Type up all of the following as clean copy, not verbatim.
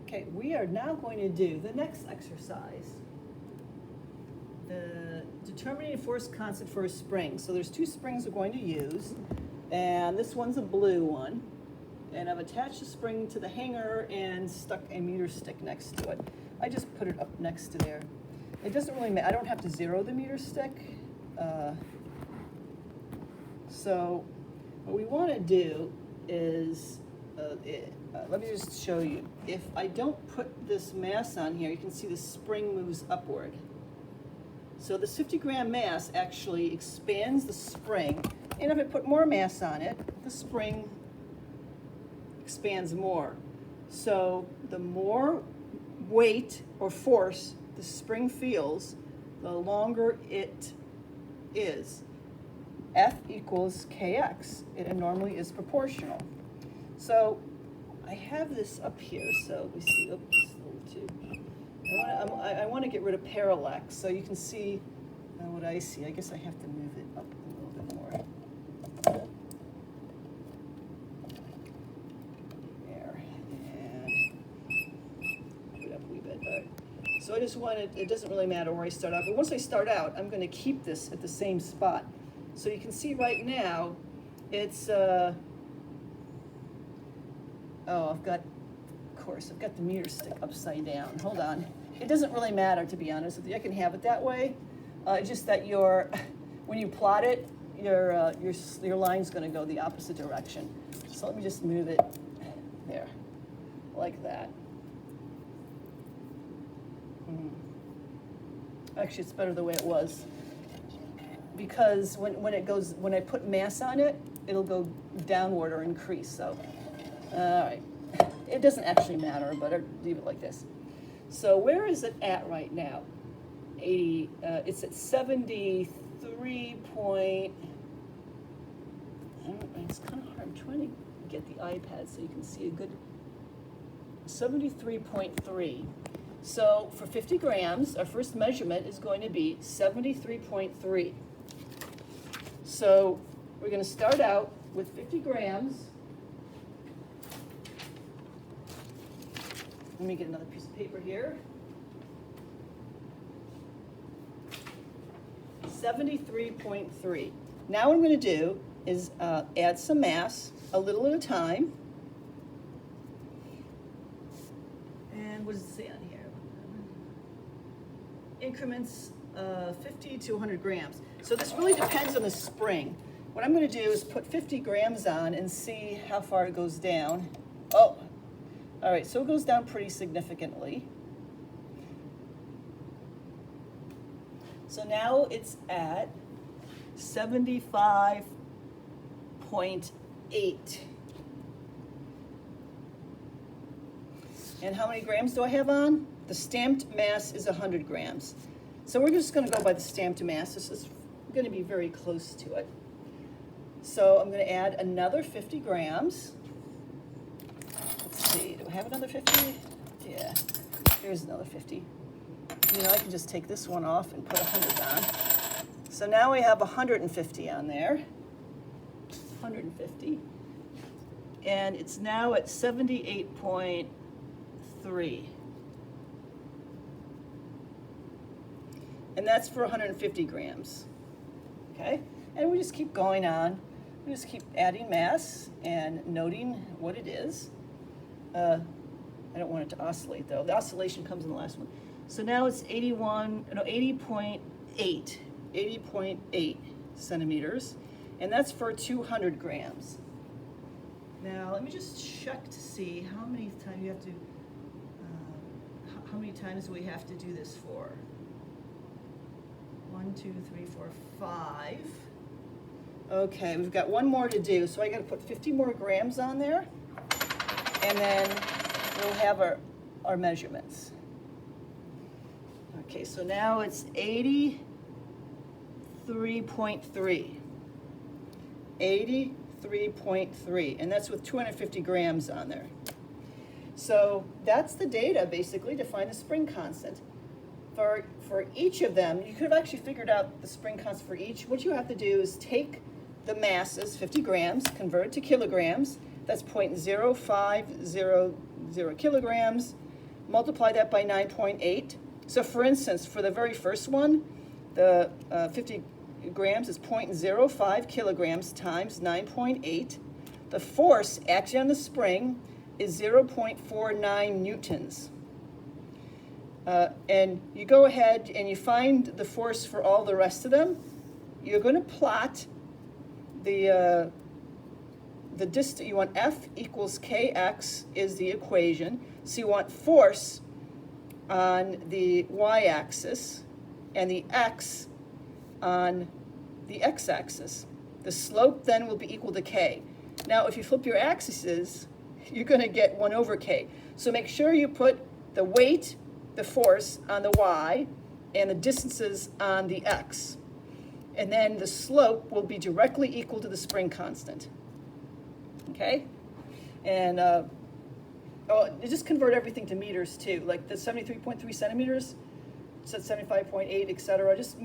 Okay, we are now going to do the next exercise. The determining a force constant for a spring. So there's two springs we're going to use, and this one's a blue one. And I've attached the spring to the hanger and stuck a meter stick next to it. I just put it up next to there. It doesn't really matter. I don't have to zero the meter stick. So what we want to do is, let me just show you. If I don't put this mass on here, you can see the spring moves upward. So this 50-gram mass actually expands the spring, and if I put more mass on it, the spring expands more. So the more weight or force the spring feels, the longer it is. F equals kx. It normally is proportional. So I have this up here, so we see, oops, a little too. I want to get rid of parallax, so you can see what I see. I guess I have to move it up a little bit more. There, and put it up a wee bit. All right. So I just wanted, it doesn't really matter where I start out, but once I start out, I'm going to keep this at the same spot. So you can see right now, it's, I've got the meter stick upside down. Hold on. It doesn't really matter, to be honest with you. I can have it that way. Just that when you plot it, your line's going to go the opposite direction. So let me just move it there, like that. Actually, it's better the way it was, because when I put mass on it, it'll go downward or increase. So, all right. It doesn't actually matter, but I'll leave it like this. So where is it at right now? 80, it's at 73 point, it's kind of hard. I'm trying to get the iPad so you can see a good, 73.3. So for 50 grams, our first measurement is going to be 73.3. So we're going to start out with 50 grams. Let me get another piece of paper here. 73.3. Now what I'm going to do is add some mass, a little at a time. And what does it say on here? Increments 50 to 100 grams. So this really depends on the spring. What I'm going to do is put 50 grams on and see how far it goes down. Oh. All right, so it goes down pretty significantly. So now it's at 75.8. And how many grams do I have on? The stamped mass is 100 grams. So we're just going to go by the stamped mass. This is going to be very close to it. So I'm going to add another 50 grams. Let's see, do I have another 50? Yeah, here's another 50. You know, I can just take this one off and put 100 on. So now we have 150 on there. 150. And it's now at 78.3. And that's for 150 grams. Okay? And we just keep going on. We just keep adding mass and noting what it is. I don't want it to oscillate though. The oscillation comes in the last one. So now it's 80.8 centimeters, and that's for 200 grams. Now let me just check to see how many times you have to, how many times do we have to do this for? 1, 2, 3, 4, 5. Okay, we've got one more to do, so I got to put 50 more grams on there. And then we'll have our measurements. Okay, so now it's 83.3. 83.3, and that's with 250 grams on there. So that's the data, basically, to find the spring constant. For each of them, you could have actually figured out the spring constant for each. What you have to do is take the masses, 50 grams, convert it to kilograms. That's 0.0500 kilograms. multiply that by 9.8. So for instance, for the very first one, the 50 grams is 0.05 kilograms times 9.8. The force acting on the spring is 0.49 newtons. And you go ahead and you find the force for all the rest of them. You're going to plot the distance. You want F equals kx is the equation. So you want force on the y-axis and the x on the x-axis. The slope then will be equal to k. Now, if you flip your axes, you're going to get 1 over k. So make sure you put the weight, the force on the y, and the distances on the x. And then the slope will be directly equal to the spring constant. Okay? And just convert everything to meters too, like the 73.3 centimeters, so 75.8, etc. Just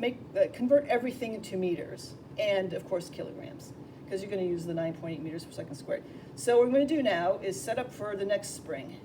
convert everything into meters, and of course kilograms, because you're going to use the 9.8 meters per second squared. So what we're going to do now is set up for the next spring.